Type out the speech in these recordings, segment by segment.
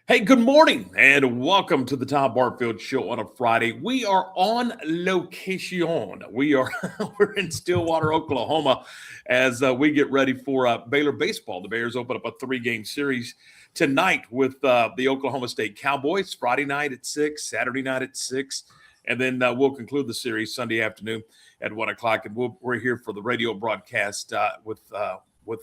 Hey, good morning and welcome to the Tom Barfield Show on a Friday. We are on location. We're in Stillwater, Oklahoma, as we get ready for Baylor baseball. The Bears open up a three-game series tonight with the Oklahoma State Cowboys. Friday night at 6, Saturday night at 6, and then we'll conclude the series Sunday afternoon at 1 o'clock. And we're here for the radio broadcast with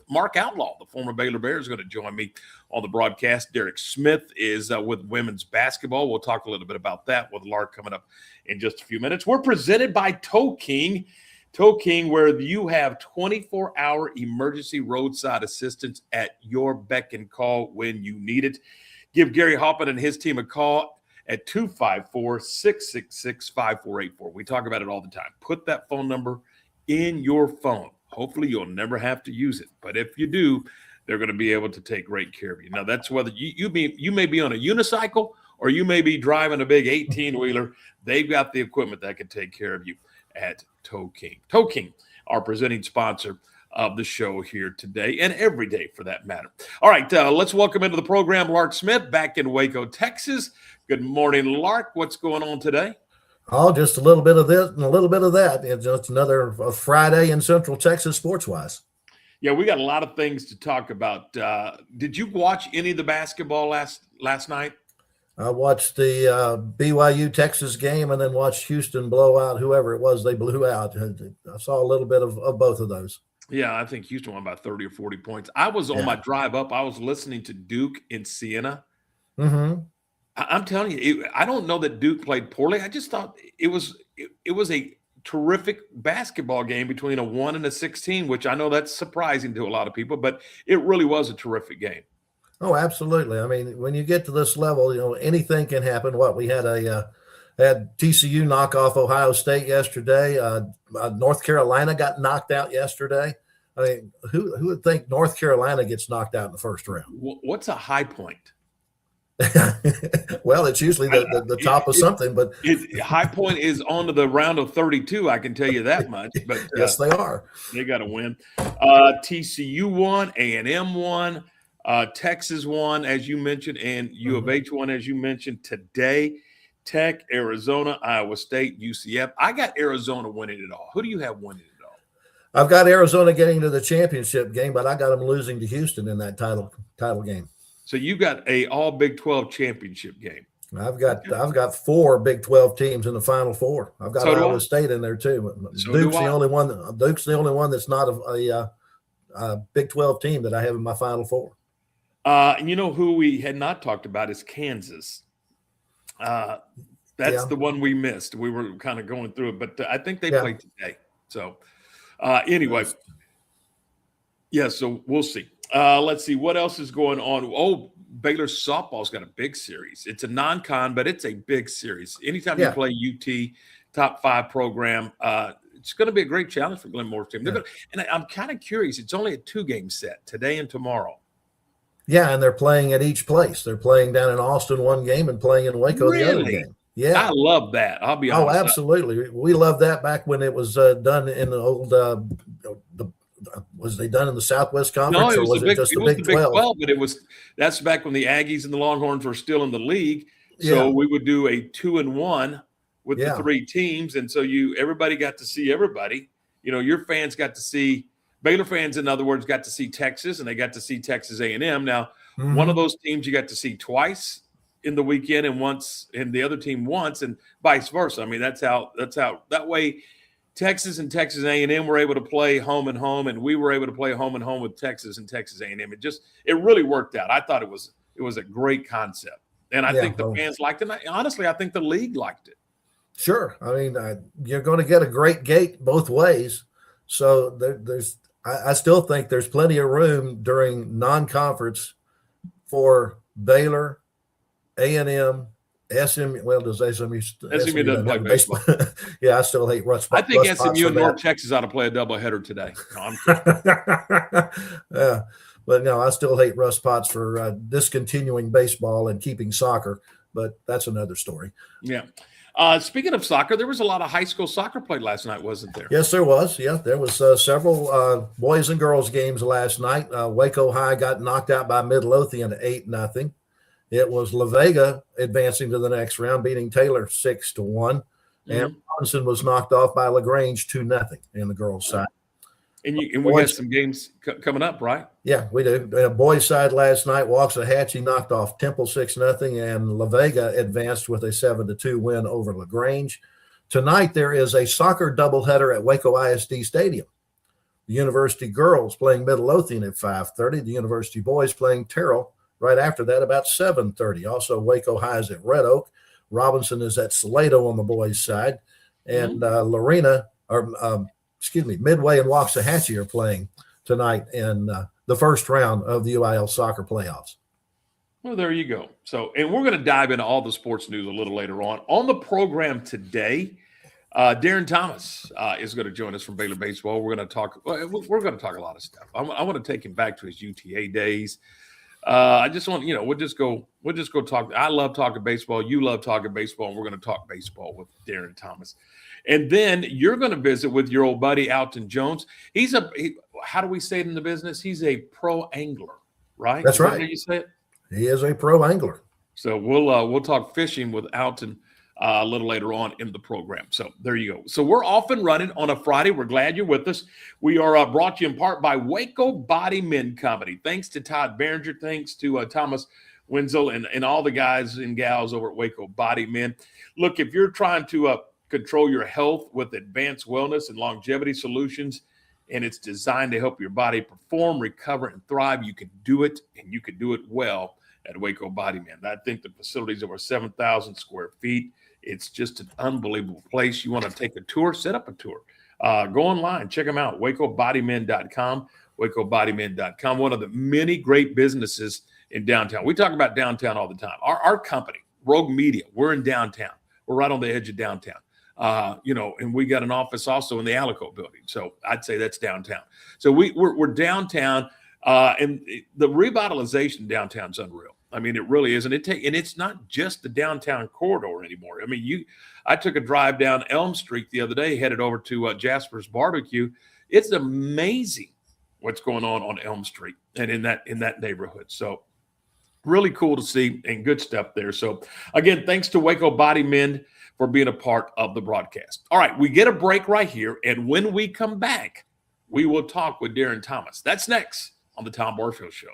Mark Outlaw, the former Baylor Bear, is going to join me on the broadcast. Derek Smith is with women's basketball. We'll talk a little bit about that with Lark coming up in just a few minutes. We're presented by Tow King. Tow King, where you have 24-hour emergency roadside assistance at your beck and call when you need it. Give Gary Hoppin and his team a call at 254-666-5484. We talk about it all the time. Put that phone number in your phone. Hopefully you'll never have to use it. But if you do, they're going to be able to take great care of you. Now, that's whether you may be on a unicycle or you may be driving a big 18-wheeler. They've got the equipment that can take care of you at Tow King. Tow King, our presenting sponsor of the show here today and every day for that matter. All right, let's welcome into the program Lark Smith back in Waco, Texas. Good morning, Lark. What's going on today? Oh, just a little bit of this and a little bit of that. It's just another Friday in Central Texas sports-wise. Yeah, we got a lot of things to talk about. Did you watch any of the basketball last night? I watched the BYU-Texas game and then watched Houston blow out whoever it was they blew out. I saw a little bit of both of those. Yeah, I think Houston won by 30 or 40 points. I was on my drive up. I was listening to Duke in Siena. Mm-hmm. I'm telling you, I don't know that Duke played poorly. I just thought it was a terrific basketball game between a 1 and a 16, which I know that's surprising to a lot of people, but it really was a terrific game. Oh, absolutely. I mean, when you get to this level, anything can happen. We had had TCU knock off Ohio State yesterday. North Carolina got knocked out yesterday. I mean, who would think North Carolina gets knocked out in the first round? What's a high point? Well, it's usually the top of something, but high point is on to the round of 32. I can tell you that much. But yes, they are. They got to win. TCU won, A&M won, Texas won, as you mentioned, and U of H won, as you mentioned today. Tech, Arizona, Iowa State, UCF. I got Arizona winning it all. Who do you have winning it all? I've got Arizona getting to the championship game, but I got them losing to Houston in that title game. So you got a all Big 12 championship game. I've got 4 Big 12 teams in the Final Four. I've got Iowa State in there too. Duke's the only one. Duke's the only one that's not a Big 12 team that I have in my Final Four. And you know who we had not talked about is Kansas. That's the one we missed. We were kind of going through it, but I think they played today. So anyway, so we'll see. Let's see what else is going on. Oh, Baylor softball's got a big series. It's a non-con, but it's a big series. Anytime you play UT, top 5 program, it's going to be a great challenge for Glenn Moore's team. And I'm kind of curious. It's only a 2-game set today and tomorrow. Yeah, and they're playing at each place. They're playing down in Austin one game and playing in Waco the other game. Yeah, I love that. I'll be honest. Oh, absolutely. We loved that back when it was done in the old was they done in the Southwest Conference, no, or was it just the Big 12? But that's back when the Aggies and the Longhorns were still in the league. So we would do a 2-1 with the 3 teams, and so everybody got to see everybody. Your fans got to see Baylor fans, in other words, got to see Texas, and they got to see Texas A&M. Now, one of those teams you got to see twice in the weekend, and the other team once, and vice versa. I mean, that's how that way. Texas and Texas A&M were able to play home and home, and we were able to play home and home with Texas and Texas A&M. It really worked out. I thought it was a great concept, and I think the fans liked it. Honestly, I think the league liked it. Sure, I mean you're going to get a great gate both ways, so I still think there's plenty of room during non-conference for Baylor, A&M. SMU, well, does SMU doesn't play baseball? Yeah, I still hate Russ. I think SMU and North Texas ought to play a doubleheader today. No, I'm kidding. But no, I still hate Russ Potts for discontinuing baseball and keeping soccer. But that's another story. Yeah. Speaking of soccer, there was a lot of high school soccer played last night, wasn't there? Yes, there was. Yeah, there was several boys and girls games last night. Waco High got knocked out by Midlothian 8-0. It was La Vega advancing to the next round, beating Taylor 6-1. And Robinson was knocked off by LaGrange 2-0 in the girls' side. And we got some games coming up, right? Yeah, we do. Boys' side last night, Waxahachie knocked off Temple 6-0, and La Vega advanced with a 7-2 win over LaGrange. Tonight, there is a soccer doubleheader at Waco ISD Stadium. The University girls playing Midlothian at 5:30. The University boys playing Terrell right after that about 7:30. Also, Waco High is at Red Oak. Robinson is at Salado on the boys' side. And Midway and Waxahachie are playing tonight in the first round of the UIL soccer playoffs. Well, there you go. So, and we're going to dive into all the sports news a little later on. On the program today, Darin Thomas is going to join us from Baylor Baseball. We're going to talk a lot of stuff. I want to take him back to his UTA days. I just want, we'll just go talk. I love talking baseball. You love talking baseball. And we're going to talk baseball with Darin Thomas. And then you're going to visit with your old buddy, Alton Jones. How do we say it in the business? He's a pro angler, right? That's right. How you say it? He is a pro angler. So we'll talk fishing with Alton a little later on in the program. So there you go. So we're off and running on a Friday. We're glad you're with us. We are brought to you in part by Waco Body Men Company. Thanks to Todd Behringer. Thanks to Thomas Wenzel and all the guys and gals over at Waco Body Men. Look, if you're trying to control your health with advanced wellness and longevity solutions, and it's designed to help your body perform, recover, and thrive, you can do it, and you can do it well at Waco Body Men. I think the facility is over 7,000 square feet. It's just an unbelievable place. You want to take a tour, set up a tour. Go online, check them out, wacobodymen.com, wacobodymen.com, one of the many great businesses in downtown. We talk about downtown all the time. Our company, Rogue Media, we're in downtown. We're right on the edge of downtown. And we got an office also in the Alico building. So I'd say that's downtown. So we're downtown, and the revitalization downtown is unreal. I mean, it really is. And it's not just the downtown corridor anymore. I mean, I took a drive down Elm Street the other day, headed over to Jasper's Barbecue. It's amazing what's going on Elm Street and in that neighborhood. So really cool to see and good stuff there. So again, thanks to Waco Body Men for being a part of the broadcast. All right, we get a break right here, and when we come back, we will talk with Darin Thomas. That's next on the Tom Barfield Show.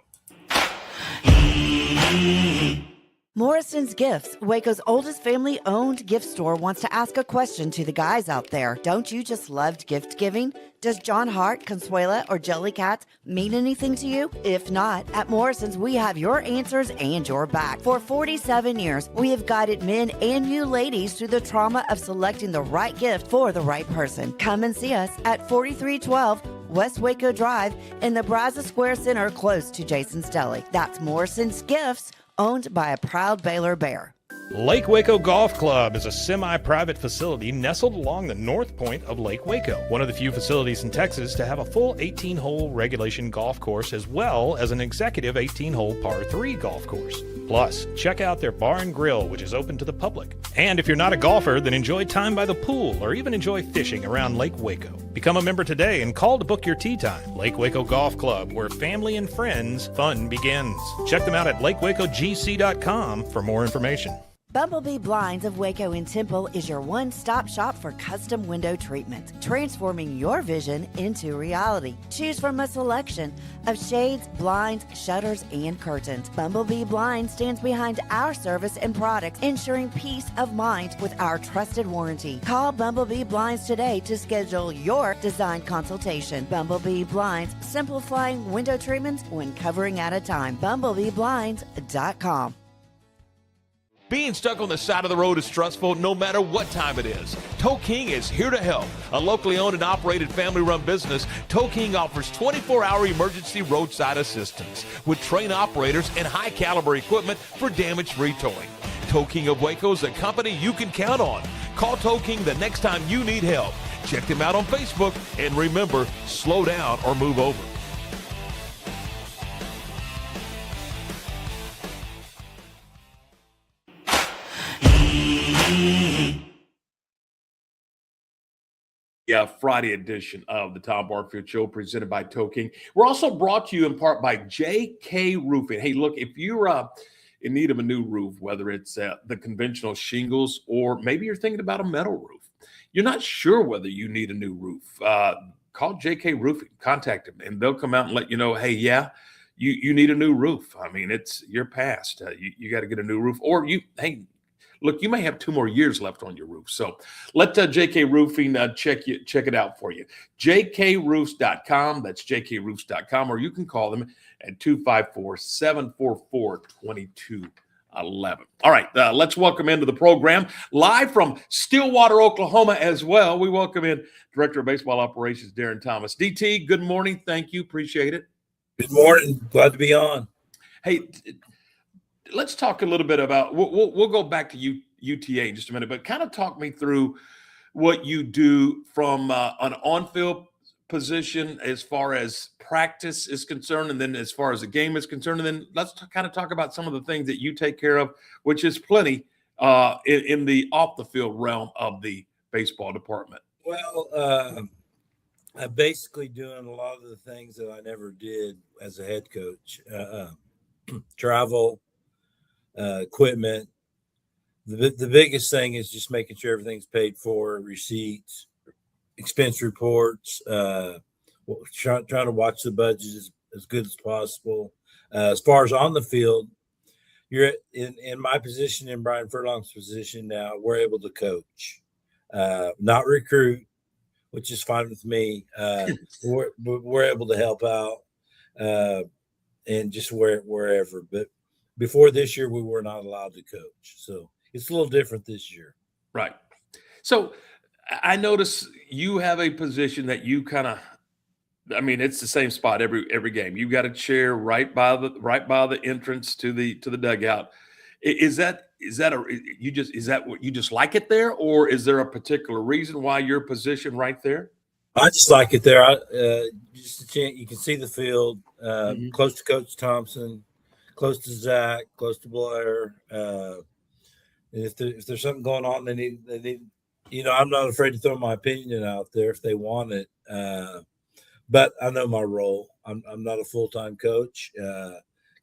Morrison's Gifts, Waco's oldest family-owned gift store, wants to ask a question to the guys out there. Don't you just love gift giving? Does John Hart, Consuela, or Jellycat mean anything to you? If not, at Morrison's, we have your answers and your back. For 47 years, we have guided men and you ladies through the trauma of selecting the right gift for the right person. Come and see us at 4312 West Waco Drive in the Brazos Square Center, close to Jason's Deli. That's Morrison's Gifts, owned by a proud Baylor Bear. Lake Waco Golf Club is a semi-private facility nestled along the north point of Lake Waco, one of the few facilities in Texas to have a full 18-hole regulation golf course as well as an executive 18-hole par 3 golf course. Plus, check out their bar and grill, which is open to the public. And if you're not a golfer, then enjoy time by the pool or even enjoy fishing around Lake Waco. Become a member today and call to book your tee time. Lake Waco Golf Club, where family and friends fun begins. Check them out at lakewacogc.com for more information. Bumblebee Blinds of Waco and Temple is your one-stop shop for custom window treatment, transforming your vision into reality. Choose from a selection of shades, blinds, shutters, and curtains. Bumblebee Blinds stands behind our service and products, ensuring peace of mind with our trusted warranty. Call Bumblebee Blinds today to schedule your design consultation. Bumblebee Blinds, simplifying window treatments one covering at a time. BumblebeeBlinds.com. Being stuck on the side of the road is stressful no matter what time it is. Tow King is here to help. A locally owned and operated family-run business, Tow King offers 24-hour emergency roadside assistance with trained operators and high-caliber equipment for damage-free towing. Tow King of Waco is a company you can count on. Call Tow King the next time you need help. Check them out on Facebook, and remember, slow down or move over. Friday edition of the Tom Barfield Show presented by Tow King. We're also brought to you in part by JK Roofing. Hey, look, if you're in need of a new roof, whether it's the conventional shingles or maybe you're thinking about a metal roof. You're not sure whether you need a new roof. Call JK Roofing, contact them, and they'll come out and let you know, hey, yeah, you need a new roof. I mean, it's your past. You got to get a new roof. Or hey, look, you may have 2 more years left on your roof. So let JK Roofing check it out for you. jkroofs.com. That's jkroofs.com. Or you can call them at 254-744-2211. All right, let's welcome into the program, live from Stillwater, Oklahoma as well. We welcome in Director of Baseball Operations, Darin Thomas. DT, good morning. Thank you. Appreciate it. Good morning. Glad to be on. Hey, let's talk a little bit about, we'll go back to UTA in just a minute, but kind of talk me through what you do from an on-field position as far as practice is concerned, and then as far as the game is concerned, and then let's kind of talk about some of the things that you take care of, which is plenty in the off-the-field realm of the baseball department. Well, I'm basically doing a lot of the things that I never did as a head coach. Travel, equipment. The biggest thing is just making sure everything's paid for, receipts, expense reports, trying to watch the budget as good as possible. As far as on the field, you're in my position, in Brian Furlong's position now, we're able to coach, not recruit, which is fine with me. We're able to help out and just wherever. But before this year, we were not allowed to coach. So it's a little different this year. Right. So I notice you have a position that you kind of, I mean, it's the same spot every game. You got a chair right by the entrance to the dugout. Is that what you just like it there, or is there a particular reason why you're positioned right there? I just like it there. Just a chance you can see the field, close to Coach Thompson, close to Zach, close to Blair. And if there's something going on, they need. I'm not afraid to throw my opinion out there if they want it. But I know my role. I'm not a full-time coach.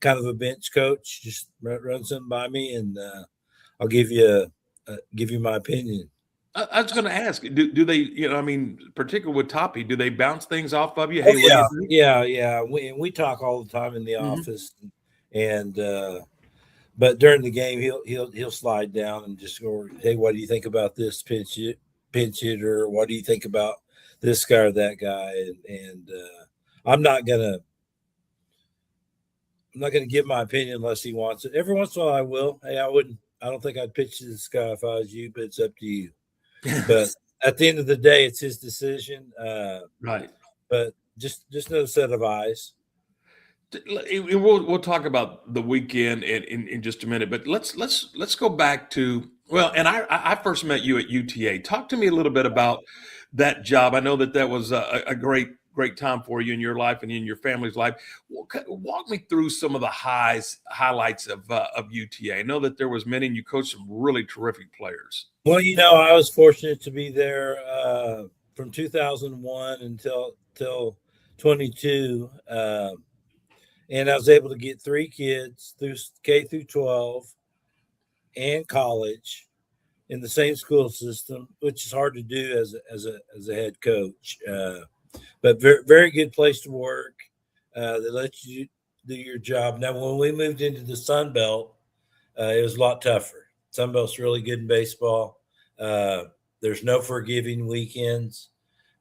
Kind of a bench coach. Just run something by me, and I'll give you my opinion. I was going to ask, do they? Particularly with Toppy, do they bounce things off of you? Hey, what do you think? Yeah. We talk all the time in the office, and but during the game, he'll slide down and just go, hey, what do you think about this pinch hitter? What do you think about this guy or that guy? And I'm not gonna give my opinion unless he wants it. Every once in a while I will. Hey, I don't think I'd pitch to this guy if I was you, but it's up to you. But at the end of the day, it's his decision. Right. But just another set of eyes. We'll talk about the weekend in just a minute, but let's go back to, well, and I first met you at UTA. Talk to me a little bit about that job. I know that was a great time for you in your life and in your family's life. Walk me through some of the highlights of UTA. I know that there was many, and you coached some really terrific players. Well, I was fortunate to be there from 2001 until 22. And I was able to get 3 kids through K through 12 and college in the same school system, which is hard to do as a head coach. But very, very good place to work. They let you do your job. Now, when we moved into the Sun Belt, it was a lot tougher. Sun Belt's really good in baseball. There's no forgiving weekends.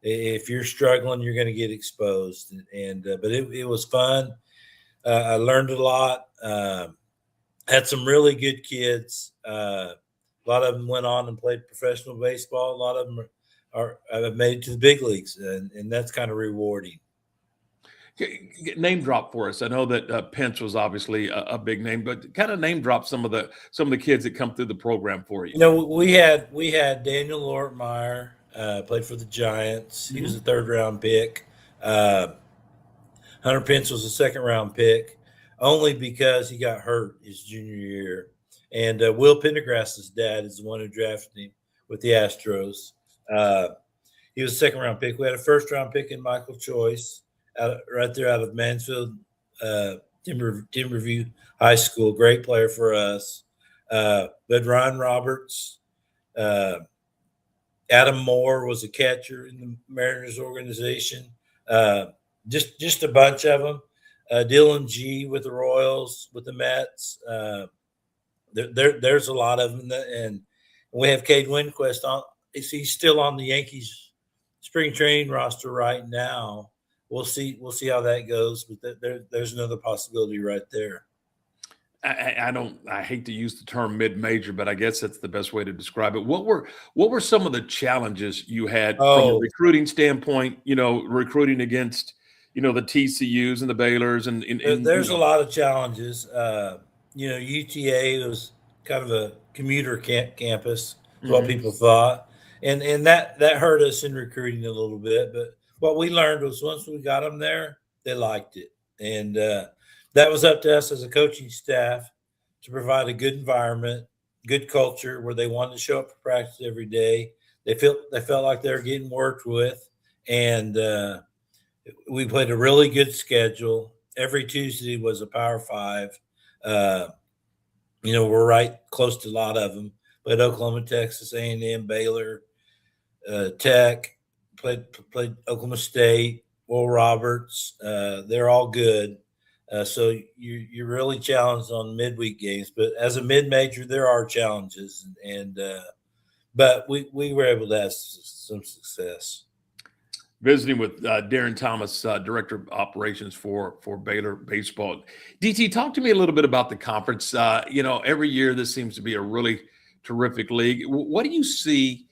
If you're struggling, you're going to get exposed. But it was fun. I learned a lot. Had some really good kids. A lot of them went on and played professional baseball. A lot of them have made it to the big leagues, and that's kind of rewarding. Name drop for us. I know that Pence was obviously a big name, but kind of name drop some of the kids that come through the program for you. We had Daniel Lortmeyer, played for the Giants. He was a 3rd-round pick. Hunter Pence was a 2nd-round pick, only because he got hurt his junior year. And Will Pendergrass's dad is the one who drafted him with the Astros. He was a 2nd-round pick. We had a 1st-round pick in Michael Choice, right there out of Mansfield, Timberview High School, great player for us. But Ryan Roberts, Adam Moore was a catcher in the Mariners organization. Just a bunch of them. Dylan G with the Royals, with the Mets. There's a lot of them, and we have Cade Winquist on. He's still on the Yankees spring training roster right now. We'll see how that goes, but there's another possibility right there. I hate to use the term mid-major, but I guess that's the best way to describe it. What were some of the challenges you had from a recruiting standpoint, recruiting against, the TCUs and the Baylors and there's a lot of challenges. UTA was kind of a commuter campus, is what people thought. And that hurt us in recruiting a little bit. But what we learned was once we got them there, they liked it. And that was up to us as a coaching staff to provide a good environment, good culture where they wanted to show up for practice every day. They felt like they were getting worked with. And we played a really good schedule. Every Tuesday was a Power 5. We're right close to a lot of them. Played Oklahoma, Texas, A&M, Baylor, Tech, played Oklahoma State, Will Roberts. They're all good. So you're really challenged on midweek games. But as a mid-major, there are challenges. But we were able to have some success. Visiting with Darin Thomas, Director of Operations for Baylor Baseball. DT, talk to me a little bit about the conference. Every year this seems to be a really terrific league. What do you see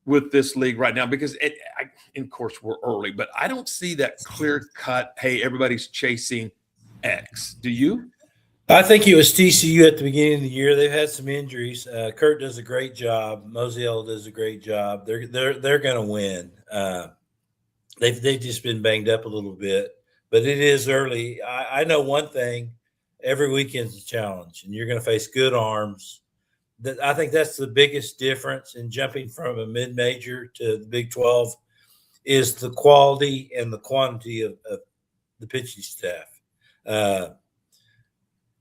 with this league right now? Because, of course, we're early, but I don't see that clear-cut, hey, everybody's chasing X. Do you? I think it was TCU at the beginning of the year. They've had some injuries. Kurt does a great job. Mosiel does a great job. They're going to win. They've just been banged up a little bit, but it is early. I know one thing: every weekend's a challenge, and you're going to face good arms. I think that's the biggest difference in jumping from a mid-major to the Big 12 is the quality and the quantity of the pitching staff.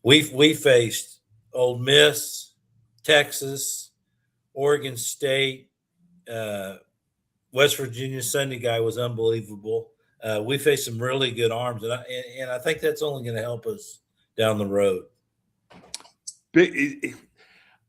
We faced Ole Miss, Texas, Oregon State. West Virginia Sunday guy was unbelievable. We faced some really good arms, and I think that's only going to help us down the road.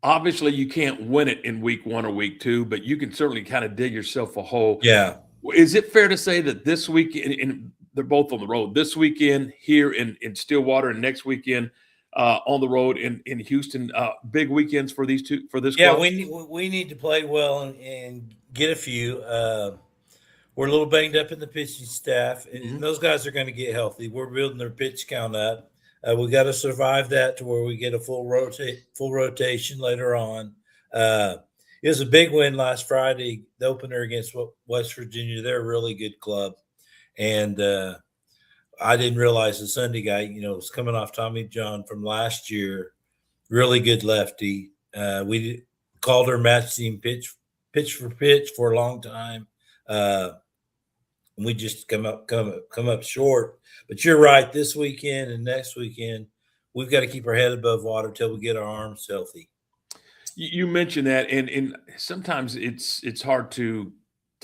Obviously, you can't win it in week 1 or week 2, but you can certainly kind of dig yourself a hole. Yeah. Is it fair to say that this weekend, and they're both on the road, this weekend here in Stillwater and next weekend on the road in Houston, big weekends for these two, for this club? Yeah, we need to play well and get a few. We're a little banged up in the pitching staff, and those guys are going to get healthy. We're building their pitch count up. We got to survive that to where we get a full rotation later on. It was a big win last Friday, the opener against West Virginia. They're a really good club, and I didn't realize the Sunday guy, was coming off Tommy John from last year. Really good lefty. We called her match team pitch for pitch for a long time. We just come up short. But you're right. This weekend and next weekend, we've got to keep our head above water till we get our arms healthy. You mentioned that, and sometimes it's hard to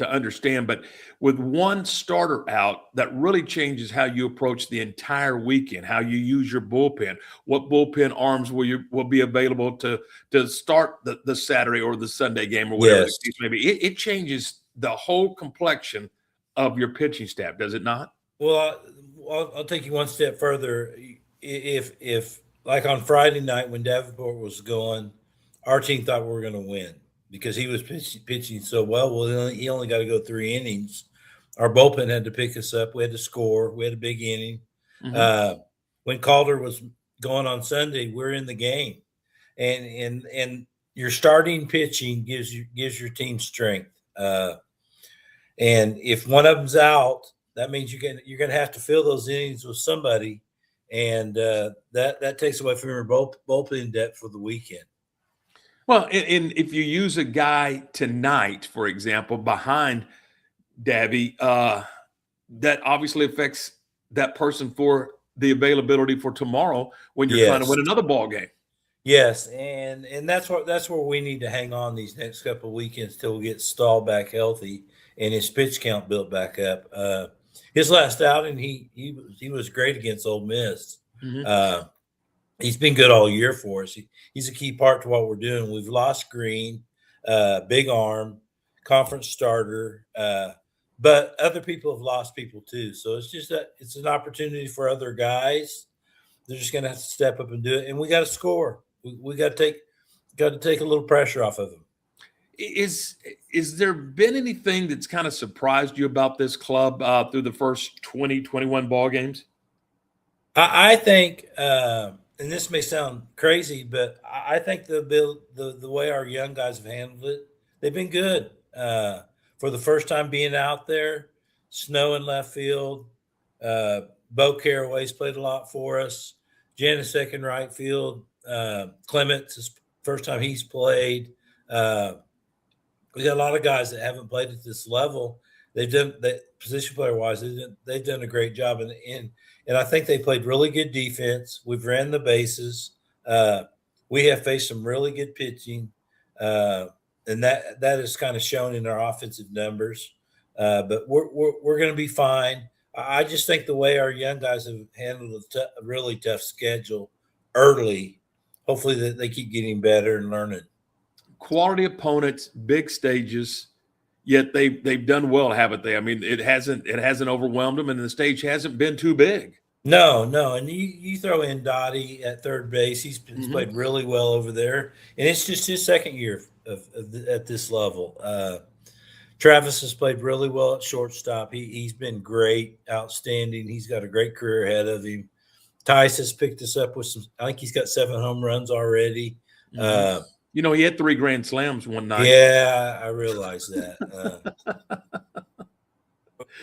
understand, but with one starter out, that really changes how you approach the entire weekend, how you use your bullpen, what bullpen arms will be available to start the Saturday or the Sunday game or whatever the case may be. It changes the whole complexion of your pitching staff, does it not? Well, I'll take you one step further. If like on Friday night when Davenport was going, our team thought we were going to win because he was pitching so well. Well, he only got to go 3 innings. Our bullpen had to pick us up. We had to score. We had a big inning. Mm-hmm. When Calder was going on Sunday, we're in the game, and your starting pitching gives your team strength. And if one of them's out, that means you're going to have to fill those innings with somebody, and that takes away from your bullpen depth for the weekend. Well, and if you use a guy tonight, for example, behind Davy, that obviously affects that person for the availability for tomorrow when you're trying to win another ball game. Yes, and that's where we need to hang on these next couple of weekends till we get Stahl back healthy and his pitch count built back up. His last outing, he was great against Ole Miss. Mm-hmm. He's been good all year for us. He's a key part to what we're doing. We've lost Green, big arm, conference starter, but other people have lost people too. So it's just it's an opportunity for other guys. They're just going to have to step up and do it, and we got to score. We got to take a little pressure off of them. Is there been anything that's kind of surprised you about this club through the first 20, 21 ball games? I think, and this may sound crazy, but I think the way our young guys have handled it, they've been good. For the first time being out there, snow in left field, Bo Caraway's played a lot for us. Janicek in right field. Clements is first time he's played. We got a lot of guys that haven't played at this level. They've done that position player wise. They've done a great job, and I think they played really good defense. We've ran the bases. We have faced some really good pitching, and that is kind of shown in our offensive numbers. But we're going to be fine. I just think the way our young guys have handled a really tough schedule early, hopefully that they keep getting better and learning. Quality opponents, big stages, yet they've done well, haven't they? I mean, it hasn't overwhelmed them, and the stage hasn't been too big. No, and you throw in Dottie at third base. He's played really well over there, and it's just his second year at this level. Travis has played really well at shortstop. He's been great, outstanding. He's got a great career ahead of him. Tice has picked us up with some. I think he's got 7 home runs already. Mm-hmm. He had 3 grand slams one night. Yeah, I realize that.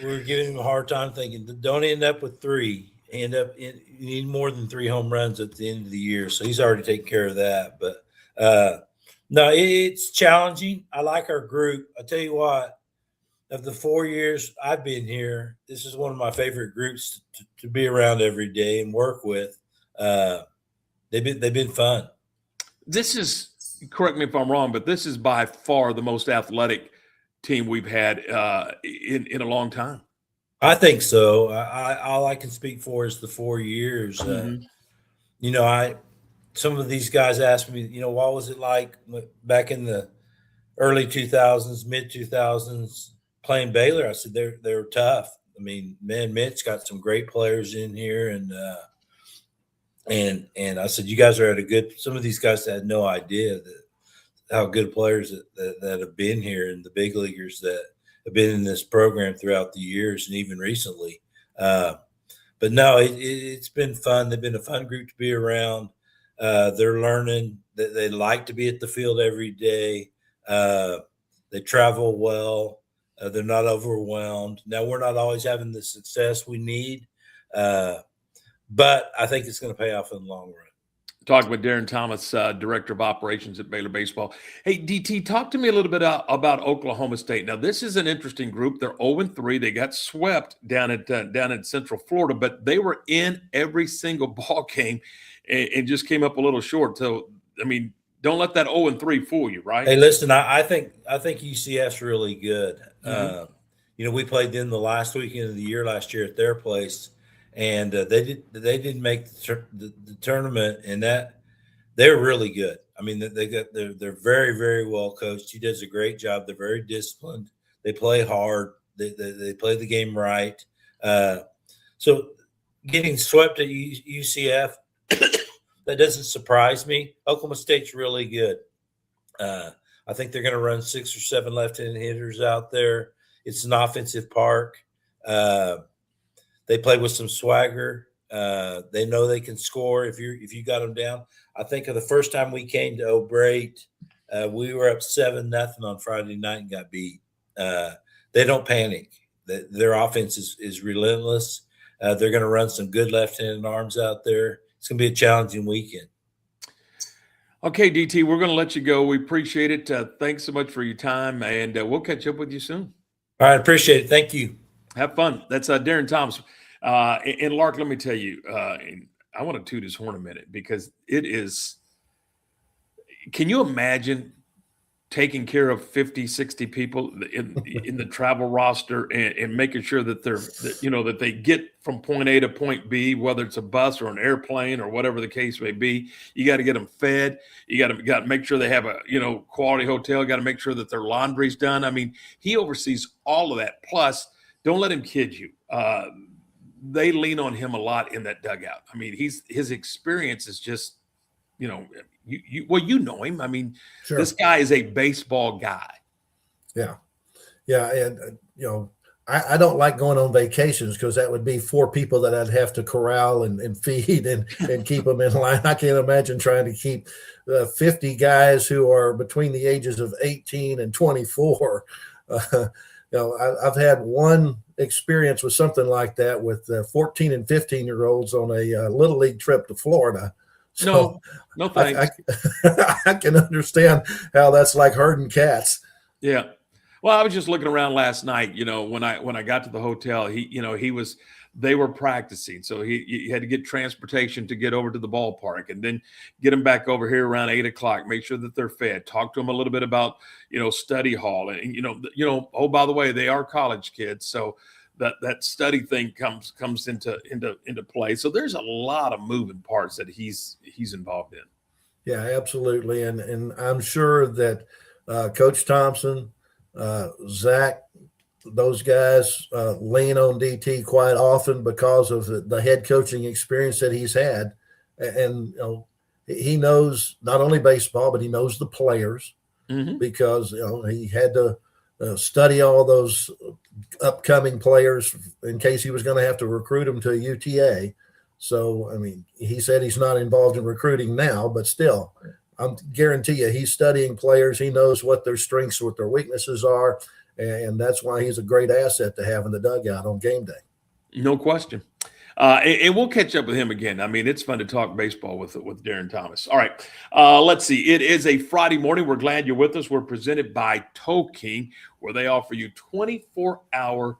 We were giving him a hard time, thinking, don't end up with 3. You need more than 3 home runs at the end of the year. So he's already taken care of that. But no, it's challenging. I like our group. I tell you what, of the 4 years I've been here, this is one of my favorite groups to be around every day and work with. They've been fun. This is, correct me if I'm wrong, but this is by far the most athletic team we've had in a long time. I think so. All I can speak for is the 4 years. Some of these guys asked me, what was it like back in the early 2000s, mid 2000s playing Baylor? I said they were tough. I mean, man, Mitch got some great players in here, and I said, you guys are at a good. Some of these guys had no idea how good players that have been here, and the big leaguers that have been in this program throughout the years and even recently. But no, it's been fun. They've been a fun group to be around. They're learning that they like to be at the field every day. They travel well. They're not overwhelmed. Now, we're not always having the success we need, but I think it's going to pay off in the long run. Talking with Darin Thomas, Director of Operations at Baylor Baseball. Hey, DT, talk to me a little bit about Oklahoma State. Now, this is an interesting group. They're 0-3. They got swept down in Central Florida, but they were in every single ball game and just came up a little short. So, I mean, don't let that 0-3 fool you, right? Hey, listen, I think UCF's really good. Mm-hmm. We played them the last weekend of the year last year at their place. And they didn't make the tournament, and that they're really good. I mean, they're very, very well coached. He does a great job. They're very disciplined. They play hard. They play the game right. So getting swept at UCF, that doesn't surprise me. Oklahoma State's really good. I think they're going to run 6 or 7 left-handed hitters out there. It's an offensive park. They play with some swagger. They know they can score if you got them down. I think of the first time we came to O'Brate, we were up 7-0 on Friday night and got beat. They don't panic. Their offense is relentless. They're going to run some good left-handed arms out there. It's going to be a challenging weekend. Okay, DT, we're going to let you go. We appreciate it. Thanks so much for your time, and we'll catch up with you soon. All right, appreciate it. Thank you. Have fun. That's Darin Thomas. And Lark, let me tell you, and I want to toot his horn a minute because it is. Can you imagine taking care of 50, 60 people in the travel roster and making sure that that they get from point A to point B, whether it's a bus or an airplane or whatever the case may be. You got to get them fed. You got to make sure they have a, quality hotel. Got to make sure that their laundry's done. I mean, he oversees all of that. Plus, don't let him kid you. They lean on him a lot in that dugout. I mean, his experience is just, you know him. I mean, Sure. This guy is a baseball guy. Yeah. And, I don't like going on vacations because that would be 4 people that I'd have to corral and feed and keep them in line. I can't imagine trying to keep 50 guys who are between the ages of 18 and 24. I've had one experience with something like that with 14 and 15-year-olds on a Little League trip to Florida. So no thanks. I can understand how that's like herding cats. Yeah. Well, I was just looking around last night, when I got to the hotel, they were practicing. So he had to get transportation to get over to the ballpark and then get them back over here around 8:00, make sure that they're fed, talk to them a little bit about, study hall and, oh, by the way, they are college kids. So that study thing comes into play. So there's a lot of moving parts that he's involved in. Yeah, absolutely. And I'm sure that Coach Thompson, Zach, those guys lean on DT quite often because of the head coaching experience that he's had. And, he knows not only baseball, but he knows the players because, he had to study all those upcoming players in case he was going to have to recruit them to a UTA. So, I mean, he said he's not involved in recruiting now, but still, I guarantee you he's studying players. He knows what their strengths, what their weaknesses are, and that's why he's a great asset to have in the dugout on game day. No question. And we'll catch up with him again. I mean, it's fun to talk baseball with Darin Thomas. All right, let's see. It is a Friday morning. We're glad you're with us. We're presented by Tow King, where they offer you 24-hour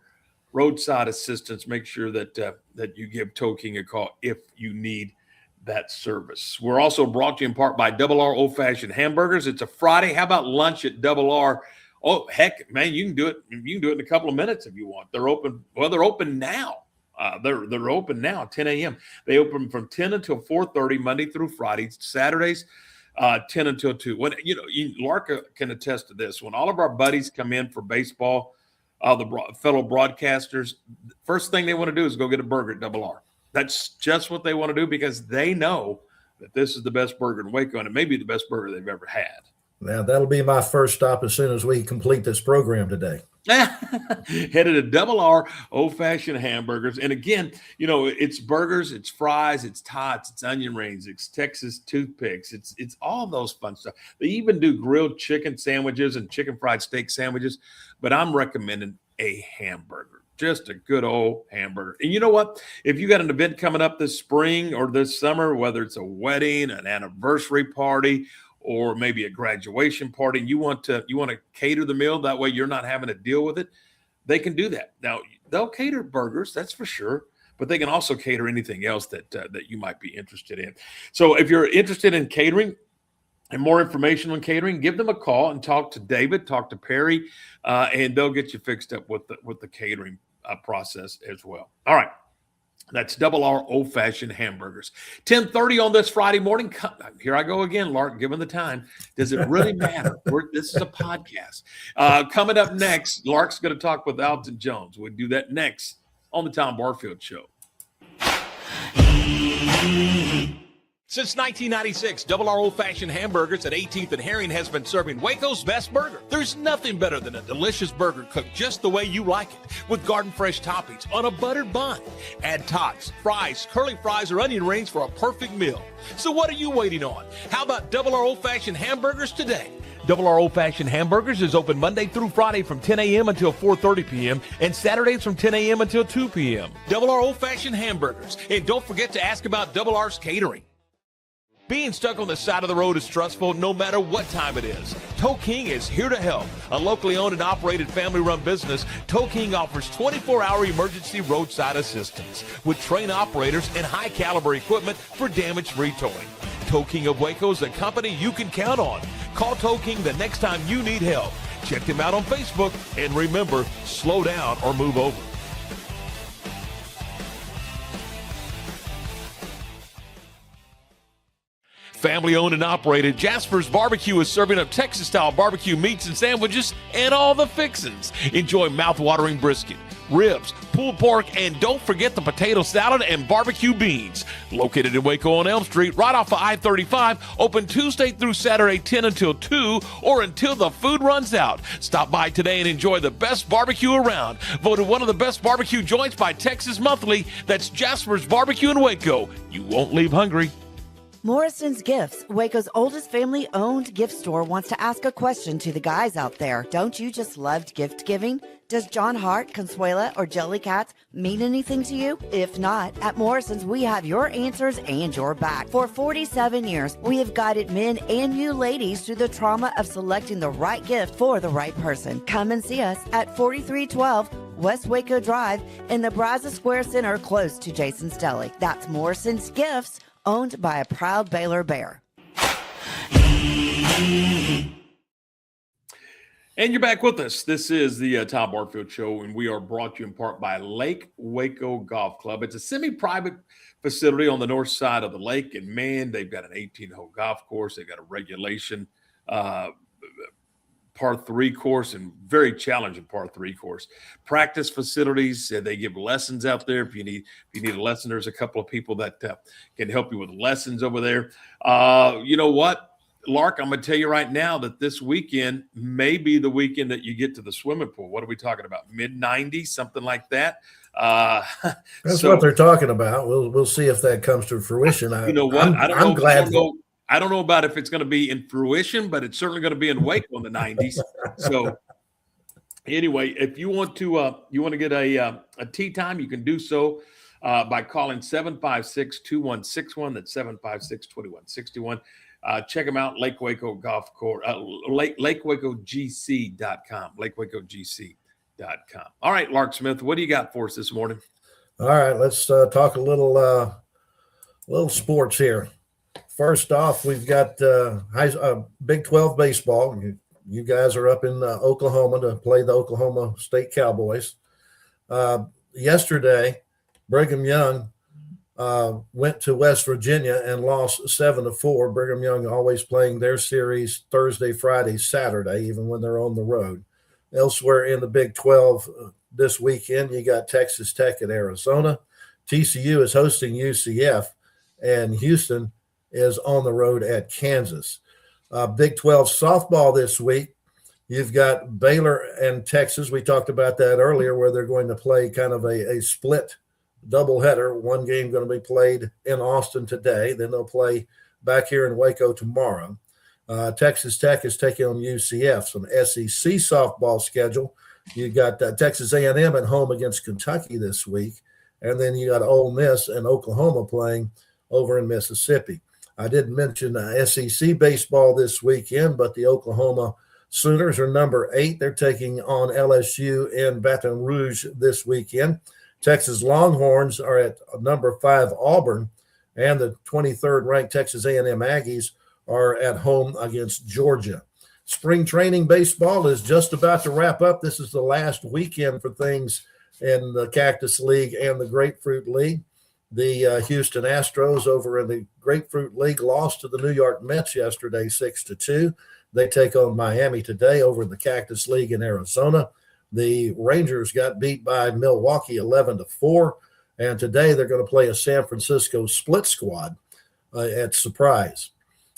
roadside assistance. Make sure that you give Tow King a call if you need that service. We're also brought to you in part by Double R Old Fashioned Hamburgers. It's a Friday. How about lunch at Double R? Oh, heck, man, you can do it. You can do it in a couple of minutes if you want. They're open. Well, they're open now. They're open now, 10 a.m. They open from 10 until 4:30 Monday through Friday. Saturdays, 10 until 2. When Larka can attest to this. When all of our buddies come in for baseball, the fellow broadcasters, first thing they want to do is go get a burger at Double R. That's just what they want to do because they know that this is the best burger in Waco, and it may be the best burger they've ever had. Now, that'll be my first stop as soon as we complete this program today. Headed to Double R Old Fashioned Hamburgers. And again, it's burgers, it's fries, it's tots, it's onion rings, it's Texas toothpicks. It's all those fun stuff. They even do grilled chicken sandwiches and chicken fried steak sandwiches. But I'm recommending a hamburger. Just a good old hamburger. And you know what? If you got an event coming up this spring or this summer, whether it's a wedding, an anniversary party, or maybe a graduation party, and you want to cater the meal, that way you're not having to deal with it, they can do that. Now, they'll cater burgers, that's for sure, but they can also cater anything else that you might be interested in. So if you're interested in catering and more information on catering, give them a call and talk to David, talk to Perry, and they'll get you fixed up with the catering process as well. All right. That's Double R Old Fashioned Hamburgers. 10:30 on this Friday morning. Here I go again, Lark, given the time. Does it really matter? This is a podcast. Coming up next, Lark's going to talk with Alton Jones. We'll do that next on the Tom Barfield Show. Since 1996, Double R Old Fashioned Hamburgers at 18th and Herring has been serving Waco's best burger. There's nothing better than a delicious burger cooked just the way you like it, with garden fresh toppings on a buttered bun. Add tots, fries, curly fries, or onion rings for a perfect meal. So what are you waiting on? How about Double R Old Fashioned Hamburgers today? Double R Old Fashioned Hamburgers is open Monday through Friday from 10 a.m. until 4:30 p.m. and Saturdays from 10 a.m. until 2 p.m. Double R Old Fashioned Hamburgers. And don't forget to ask about Double R's catering. Being stuck on the side of the road is stressful no matter what time it is. Tow King is here to help. A locally owned and operated family-run business, Tow King offers 24-hour emergency roadside assistance with trained operators and high-caliber equipment for damage-free towing. Tow King of Waco is a company you can count on. Call Tow King the next time you need help. Check them out on Facebook, and remember, slow down or move over. Family owned and operated, Jasper's Barbecue is serving up Texas-style barbecue meats and sandwiches and all the fixins. Enjoy mouth-watering brisket, ribs, pulled pork, and don't forget the potato salad and barbecue beans. Located in Waco on Elm Street, right off of I-35, open Tuesday through Saturday 10 until 2 or until the food runs out. Stop by today and enjoy the best barbecue around. Voted one of the best barbecue joints by Texas Monthly. That's Jasper's Barbecue in Waco. You won't leave hungry. Morrison's Gifts, Waco's oldest family-owned gift store, wants to ask a question to the guys out there. Don't you just love gift giving? Does John Hart, Consuela, or Jellycat mean anything to you? If not, at Morrison's, we have your answers and your back. For 47 years, we have guided men and you ladies through the trauma of selecting the right gift for the right person. Come and see us at 4312 West Waco Drive in the Brazos Square Center, close to Jason's Deli. That's Morrison's Gifts, owned by a proud Baylor Bear. And you're back with us. This is the Tom Barfield Show, and we are brought to you in part by Lake Waco Golf Club. It's a semi-private facility on the north side of the lake, and man, they've got an 18-hole golf course. They've got a regulation par 3 course and very challenging par 3 course. Practice facilities, they give lessons out there. If you need a lesson, there's a couple of people that can help you with lessons over there. You know what, Lark, I'm going to tell you right now that this weekend may be the weekend that you get to the swimming pool. What are we talking about? Mid-90s, something like that. That's what they're talking about. We'll see if that comes to fruition. You know what? I'm glad. I don't know about if it's going to be in fruition, but it's certainly going to be in Waco in the 90s. So anyway, if you want to get a tee time, you can do so by calling 756-2161. That's 756-2161. Check them out, Lake Waco Golf Course, LakeWacoGC.com, LakeWacoGC.com. All right, Lark Smith, what do you got for us this morning? All right, let's talk a little sports here. First off, we've got Big 12 baseball. You guys are up in Oklahoma to play the Oklahoma State Cowboys. Yesterday, Brigham Young went to West Virginia and lost 7-4. Brigham Young always playing their series Thursday, Friday, Saturday, even when they're on the road. Elsewhere in the Big 12 this weekend, you got Texas Tech at Arizona. TCU is hosting UCF, and Houston is on the road at Kansas. Big 12 softball this week. You've got Baylor and Texas. We talked about that earlier, where they're going to play kind of a split doubleheader. One game going to be played in Austin today. Then they'll play back here in Waco tomorrow. Texas Tech is taking on UCF. Some SEC softball schedule. You got Texas A&M at home against Kentucky this week. And then you got Ole Miss and Oklahoma playing over in Mississippi. I didn't mention SEC baseball this weekend, but the Oklahoma Sooners are number 8. They're taking on LSU in Baton Rouge this weekend. Texas Longhorns are at number 5 Auburn, and the 23rd ranked Texas A&M Aggies are at home against Georgia. Spring training baseball is just about to wrap up. This is the last weekend for things in the Cactus League and the Grapefruit League. The Houston Astros over in the Grapefruit League lost to the New York Mets yesterday 6-2. They take on Miami today over in the Cactus League in Arizona. The Rangers got beat by Milwaukee 11-4, and today they're going to play a San Francisco split squad at Surprise.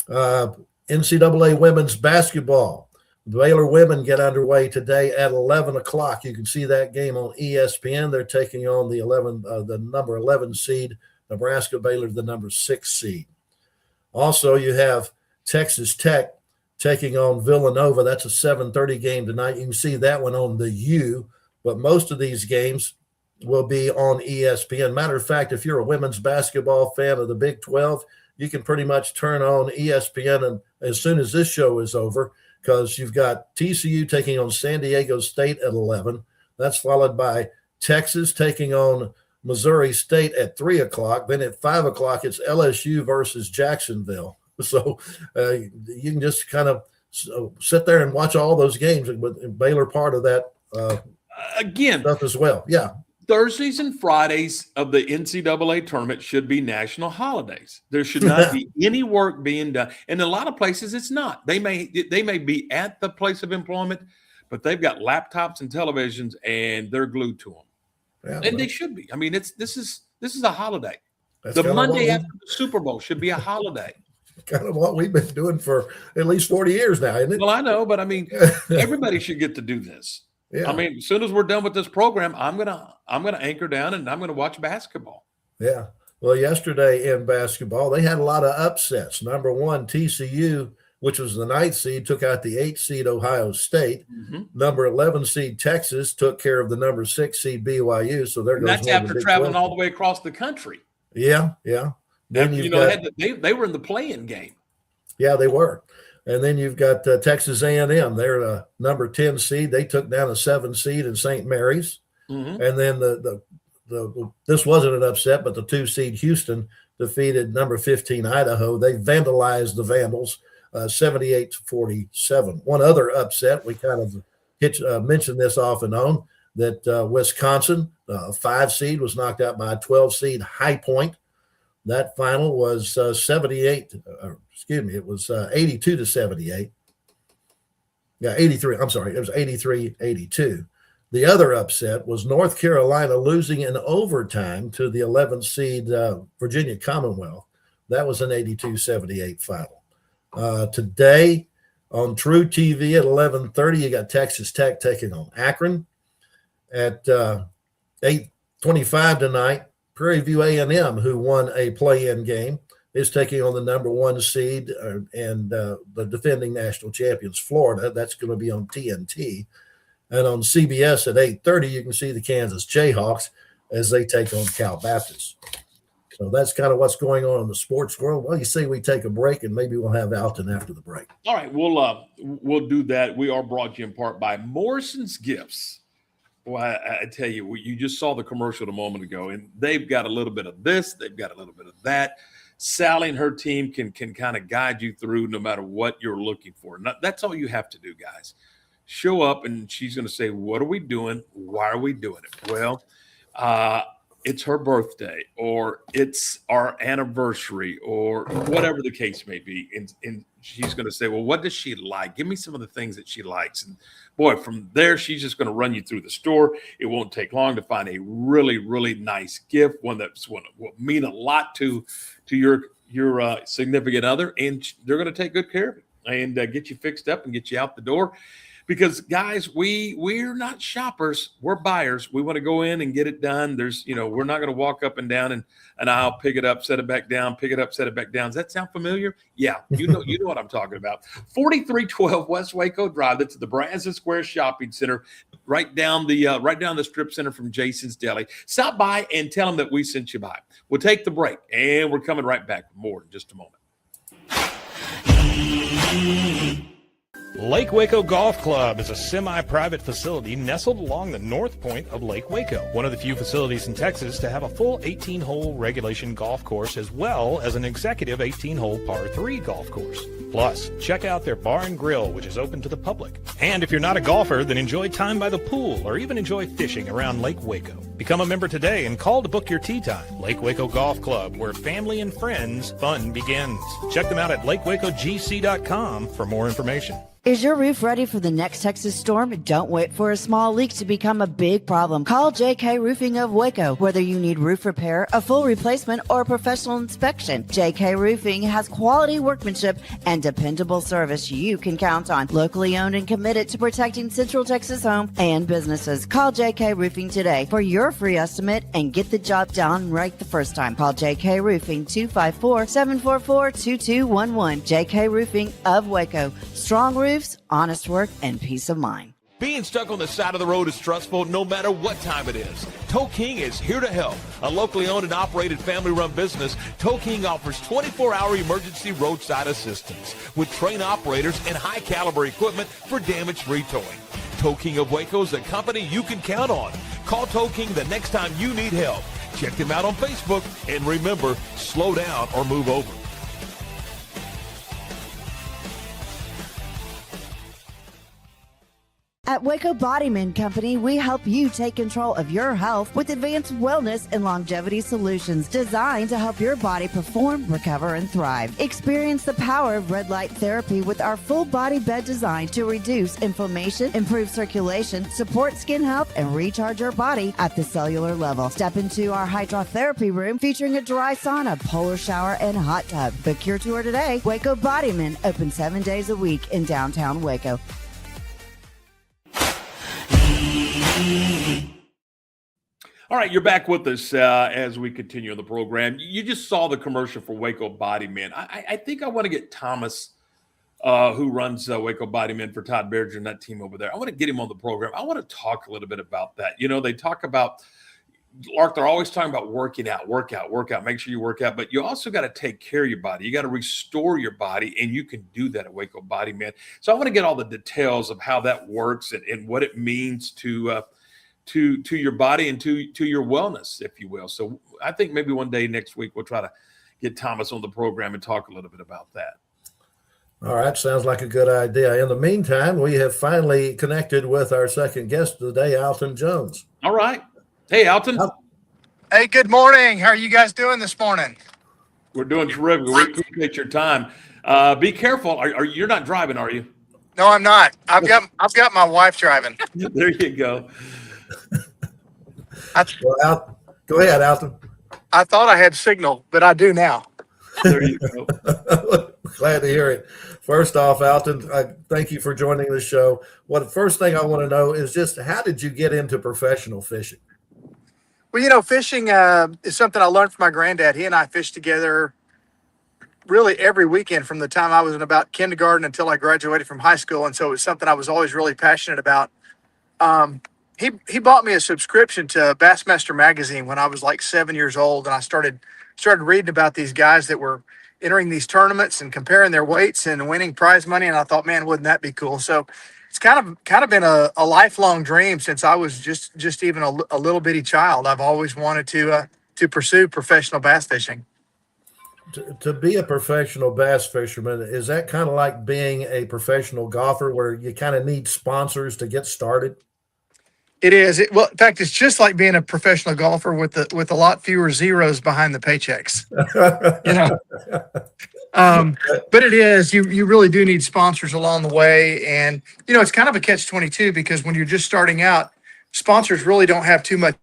NCAA women's basketball. The Baylor women get underway today at 11 o'clock. You can see that game on ESPN. They're taking on the number 11 seed, Nebraska. Baylor, the number 6 seed. Also, you have Texas Tech taking on Villanova. That's a 7:30 game tonight. You can see that one on the U, but most of these games will be on ESPN. Matter of fact, if you're a women's basketball fan of the Big 12, you can pretty much turn on ESPN and as soon as this show is over, because you've got TCU taking on San Diego State at 11. That's followed by Texas taking on Missouri State at 3 o'clock. Then at 5 o'clock, it's LSU versus Jacksonville. So you can just kind of sit there and watch all those games, with Baylor part of that again stuff as well. Yeah. Thursdays and Fridays of the NCAA tournament should be national holidays. There should not be any work being done. And in a lot of places, it's not. They may be at the place of employment, but they've got laptops and televisions, and they're glued to them. Yeah, and they should be. I mean, this is a holiday. The Monday after the Super Bowl should be a holiday. Kind of what we've been doing for at least 40 years now, isn't it? Well, I know, but I mean, everybody should get to do this. Yeah. I mean, as soon as we're done with this program, I'm gonna anchor down and I'm gonna watch basketball. Yeah. Well, yesterday in basketball, they had a lot of upsets. Number one, TCU, which was the 9th seed, took out the 8th seed Ohio State. Mm-hmm. Number 11 seed Texas took care of the number 6 seed BYU. So there goes. That's after traveling all the way across the country. Yeah, yeah. Then they were in the play-in game. Yeah, they were. And then you've got Texas A&M. They're a number 10 seed. They took down a 7 seed in St. Mary's. Mm-hmm. And then the this wasn't an upset, but the 2 seed Houston defeated number 15 Idaho. They vandalized the Vandals 78-47. One other upset, we kind of mentioned this off and on, that Wisconsin, 5 seed, was knocked out by a 12 seed High Point. That final was 82-78. Yeah, 83. I'm sorry. It was 83-82. The other upset was North Carolina losing in overtime to the 11th seed Virginia Commonwealth. That was an 82-78 final. Today on True TV at 11:30, you got Texas Tech taking on Akron. At 8:25 tonight, Prairie View A&M, who won a play-in game, is taking on the number 1 seed and the defending national champions, Florida. That's going to be on TNT. And on CBS at 8:30, you can see the Kansas Jayhawks as they take on Cal Baptist. So that's kind of what's going on in the sports world. Well, you say we take a break, and maybe we'll have Alton after the break. All right, we'll do that. We are brought to you in part by Morrison's Gifts. Well, I tell you, you just saw the commercial a moment ago, and they've got a little bit of this, they've got a little bit of that. Sally and her team can kind of guide you through no matter what you're looking for. That's all you have to do, guys. Show up, and she's going to say, what are we doing? Why are we doing it? Well, it's her birthday, or it's our anniversary, or whatever the case may be. And she's going to say, well, what does she like? Give me some of the things that she likes. And boy, from there, she's just going to run you through the store. It won't take long to find a really, really nice gift, one that's will mean a lot to your significant other, and they're going to take good care of it and get you fixed up and get you out the door. Because guys, we're not shoppers, we're buyers. We want to go in and get it done. We're not going to walk up and down an aisle, pick it up, set it back down, pick it up, set it back down. Does that sound familiar? Yeah, you know what I'm talking about. 4312 West Waco Drive. That's the Brazos Square Shopping Center, right down the strip center from Jason's Deli. Stop by and tell them that we sent you by. We'll take the break, and we're coming right back with more in just a moment. Lake Waco Golf Club is a semi-private facility nestled along the north point of Lake Waco, one of the few facilities in Texas to have a full 18-hole regulation golf course as well as an executive 18-hole par 3 golf course. Plus, check out their bar and grill, which is open to the public. And if you're not a golfer, then enjoy time by the pool or even enjoy fishing around Lake Waco. Become a member today and call to book your tee time. Lake Waco Golf Club, where family and friends fun begins. Check them out at lakewacogc.com for more information. Is your roof ready for the next Texas storm? Don't wait for a small leak to become a big problem. Call JK Roofing of Waco. Whether you need roof repair, a full replacement, or a professional inspection, JK Roofing has quality workmanship and dependable service you can count on. Locally owned and committed to protecting Central Texas homes and businesses. Call JK Roofing today for your free estimate and get the job done right the first time. Call JK Roofing 254-744-2211. JK Roofing of Waco. Strong roofs, honest work, and peace of mind. Being stuck on the side of the road is stressful no matter what time it is. Tow King is here to help. A locally owned and operated family-run business, Tow King offers 24-hour emergency roadside assistance with trained operators and high-caliber equipment for damage-free towing. Tow King of Waco is a company you can count on. Call Tow King the next time you need help. Check them out on Facebook, and remember, slow down or move over. At Waco Bodyman Company, we help you take control of your health with advanced wellness and longevity solutions designed to help your body perform, recover, and thrive. Experience the power of red light therapy with our full body bed design to reduce inflammation, improve circulation, support skin health, and recharge your body at the cellular level. Step into our hydrotherapy room featuring a dry sauna, polar shower, and hot tub. Book your tour today. Waco Bodyman, open 7 days a week in downtown Waco. All right, you're back with us as we continue the program. You just saw the commercial for Waco Bodyman. I think I want to get Thomas, who runs Waco Bodyman for Todd Berger and that team over there. I want to get him on the program. I want to talk a little bit about that. You know, they talk about, Lark, they're always talking about working out, work out, make sure you work out, but you also got to take care of your body. You got to restore your body, and you can do that at Waco Bodyman. So I want to get all the details of how that works and what it means to your body and to your wellness, if you will. So I think maybe one day next week we'll try to get Thomas on the program and talk a little bit about that. All right, sounds like a good idea. In the meantime, we have finally connected with our second guest of the day, Alton Jones. All right. Hey, Alton. Hey, good morning. How are you guys doing this morning? We're doing terrific. We appreciate your time. Be careful. You're not driving, are you? No, I'm not. I've got my wife driving. There you go. Go ahead, Alton. I thought I had signal, but I do now. There you go. Glad to hear it. First off, Alton, thank you for joining the show. The first thing I want to know is just how did you get into professional fishing? Well, fishing is something I learned from my granddad. He and I fished together really every weekend from the time I was in about kindergarten until I graduated from high school. And so it was something I was always really passionate about. He bought me a subscription to Bassmaster magazine when I was like 7 years old. And I started reading about these guys that were entering these tournaments and comparing their weights and winning prize money. And I thought, man, wouldn't that be cool? So it's kind of been a lifelong dream since I was just even a little bitty child. I've always wanted to pursue professional bass fishing. To be a professional bass fisherman, is that kind of like being a professional golfer where you kind of need sponsors to get started? It is. Well, in fact, it's just like being a professional golfer with a lot fewer zeros behind the paychecks. But it is. You really do need sponsors along the way, and it's kind of a catch-22 because when you're just starting out, sponsors really don't have too much.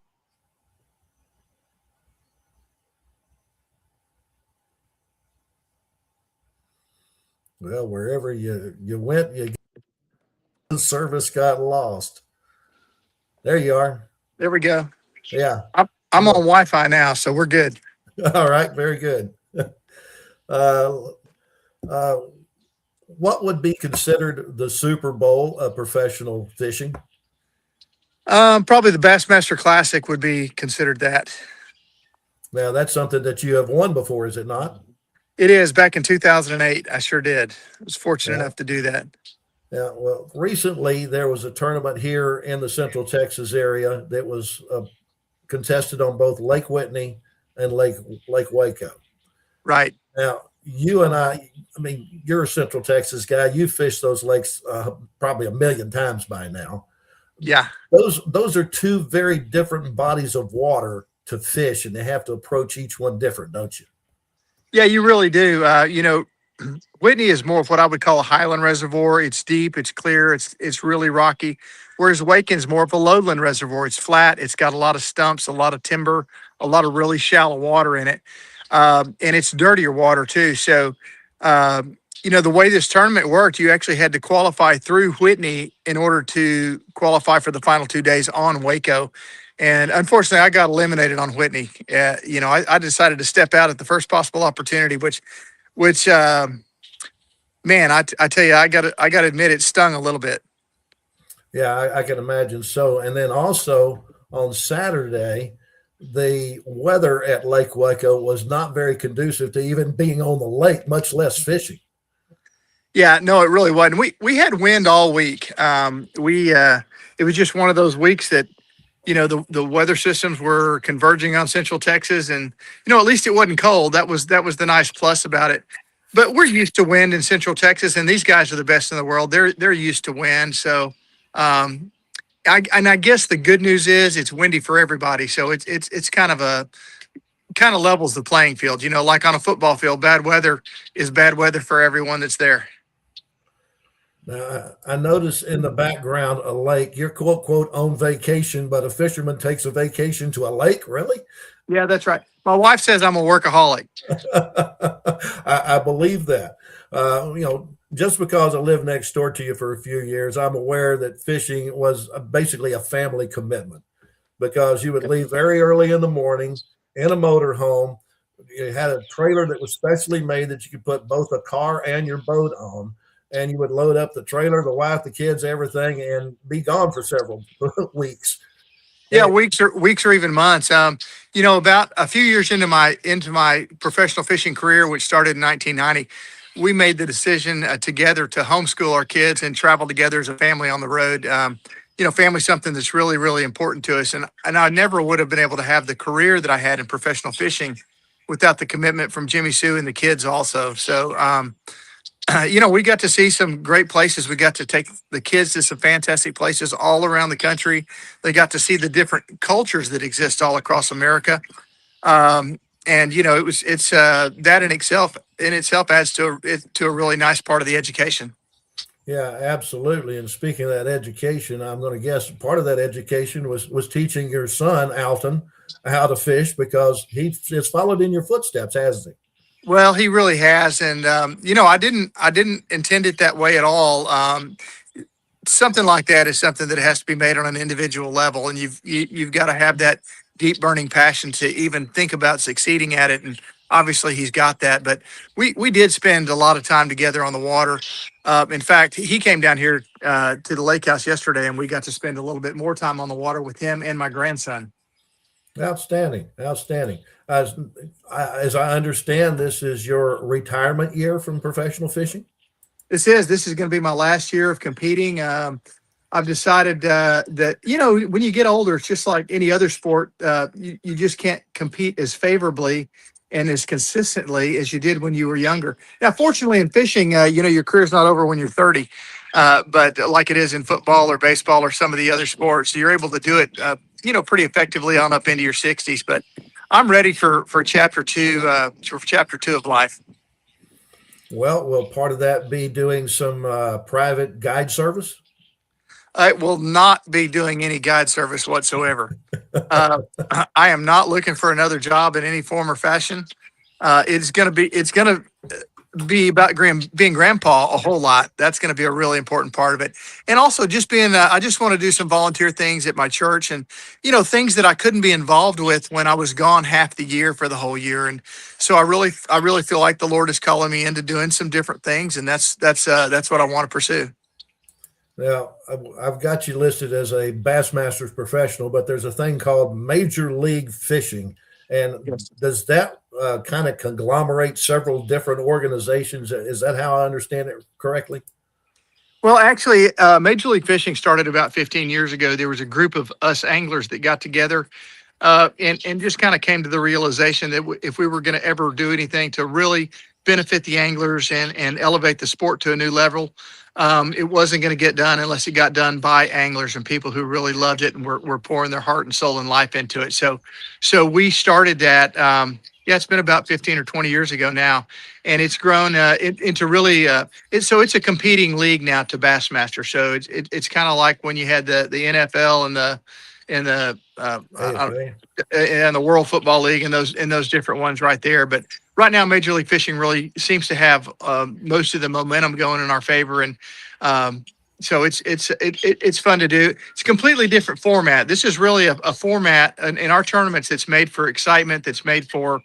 Well, wherever you went, the service got lost. There you are. There we go. Yeah. I'm on Wi-Fi now, so we're good. All right. Very good. What would be considered the Super Bowl of professional fishing? Probably the Bassmaster Classic would be considered that. Now, that's something that you have won before, is it not? It is. Back in 2008, I sure did. I was fortunate enough to do that. Yeah, well, recently there was a tournament here in the Central Texas area that was contested on both Lake Whitney and Lake Waco. Right. Now, you and I mean, you're a Central Texas guy. You've fished those lakes probably a million times by now. Yeah. Those are two very different bodies of water to fish, and they have to approach each one different, don't you? Yeah, you really do. Whitney is more of what I would call a highland reservoir. It's deep, it's clear, it's really rocky. Whereas Waken's more of a lowland reservoir. It's flat, it's got a lot of stumps, a lot of timber, a lot of really shallow water in it. And it's dirtier water too. So, the way this tournament worked, you actually had to qualify through Whitney in order to qualify for the final 2 days on Waco. And unfortunately, I got eliminated on Whitney. I decided to step out at the first possible opportunity, which man, I tell you, I got to admit, it stung a little bit. Yeah, I can imagine so. And then also on Saturday, the weather at Lake Waco was not very conducive to even being on the lake, much less fishing. Yeah, no, it really wasn't. We had wind all week. We it was just one of those weeks that the weather systems were converging on Central Texas, and at least it wasn't cold. That was the nice plus about it. But we're used to wind in Central Texas, and these guys are the best in the world. They're used to wind, so um, I guess the good news is it's windy for everybody, so it's kind of levels the playing field. Like on a football field, bad weather is bad weather for everyone that's there. Now, I notice in the background a lake. You're quote, quote, on vacation, but a fisherman takes a vacation to a lake? Really? Yeah, that's right. My wife says I'm a workaholic. I believe that. Just because I lived next door to you for a few years, I'm aware that fishing was basically a family commitment because you would leave very early in the morning in a motor home. You had a trailer that was specially made that you could put both a car and your boat on. And you would load up the trailer, the wife, the kids, everything, and be gone for several weeks. Yeah, weeks or even months. About a few years into my professional fishing career, which started in 1990, we made the decision together to homeschool our kids and travel together as a family on the road. Family's something that's really, really important to us, and I never would have been able to have the career that I had in professional fishing without the commitment from Jimmy Sue and the kids also. So, we got to see some great places. We got to take the kids to some fantastic places all around the country. They got to see the different cultures that exist all across America. And it's that in itself adds to a really nice part of the education. Yeah, absolutely. And speaking of that education, I'm going to guess part of that education was teaching your son Alton how to fish because he has followed in your footsteps, hasn't he? Well, he really has, and I didn't intend it that way at all. Something like that is something that has to be made on an individual level, and you've got to have that deep burning passion to even think about succeeding at it. And obviously, he's got that. But we did spend a lot of time together on the water. In fact, he came down here to the lake house yesterday, and we got to spend a little bit more time on the water with him and my grandson. Outstanding, outstanding. As I understand, this is your retirement year from professional fishing. This is going to be my last year of competing. I've decided that when you get older, it's just like any other sport. You just can't compete as favorably and as consistently as you did when you were younger. Now, fortunately, in fishing, your career's not over when you're 30, but like it is in football or baseball or some of the other sports, you're able to do it, pretty effectively on up into your 60s. But I'm ready for chapter two, of life. Well, will part of that be doing some private guide service? I will not be doing any guide service whatsoever. I am not looking for another job in any form or fashion. It's going to be about being grandpa a whole lot. That's going to be a really important part of it. And also just being, I just want to do some volunteer things at my church and, things that I couldn't be involved with when I was gone half the year for the whole year. And so I really feel like the Lord is calling me into doing some different things. And that's what I want to pursue. Now, I've got you listed as a Bassmasters professional, but there's a thing called Major League Fishing. And Yes. does that kind of conglomerate several different organizations? Is that how I understand it correctly? Well, actually, Major League Fishing started about 15 years ago. There was a group of us anglers that got together and just kind of came to the realization that if we were going to ever do anything to really benefit the anglers and elevate the sport to a new level, it wasn't going to get done unless it got done by anglers and people who really loved it and were pouring their heart and soul and life into it. So we started that. It's been about 15 or 20 years ago now, and it's grown into really. It's a competing league now to Bassmaster. So it's kind of like when you had the NFL and the and the World Football League and those different ones right there. But right now, Major League Fishing really seems to have most of the momentum going in our favor, and so it's fun to do. It's a completely different format. This is really a format in our tournaments that's made for excitement, that's made for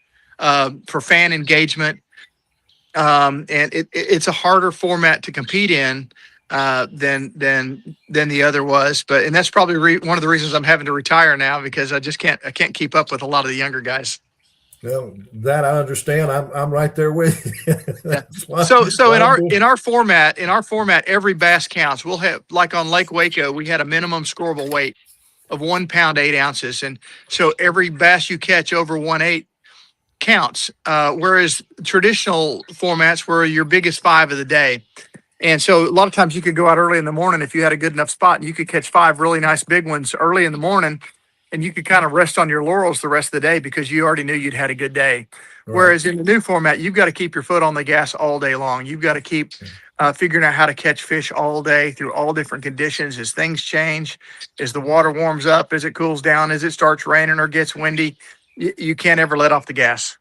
fan engagement, and it's a harder format to compete in than the other was. And that's probably one of the reasons I'm having to retire now, because I can't keep up with a lot of the younger guys. Well, that I understand. I'm right there with you. So in our format, every bass counts. We'll have, like on Lake Waco, we had a minimum scoreable weight of 1 pound 8 ounces, and so every bass you catch over 1/8 counts. Whereas traditional formats were your biggest 5 of the day. And so a lot of times you could go out early in the morning if you had a good enough spot, and you could catch 5 really nice big ones early in the morning, and you could kind of rest on your laurels the rest of the day because you already knew you'd had a good day. Right. Whereas in the new format, you've got to keep your foot on the gas all day long. You've got to keep figuring out how to catch fish all day through all different conditions as things change, as the water warms up, as it cools down, as it starts raining or gets windy. You can't ever let off the gas.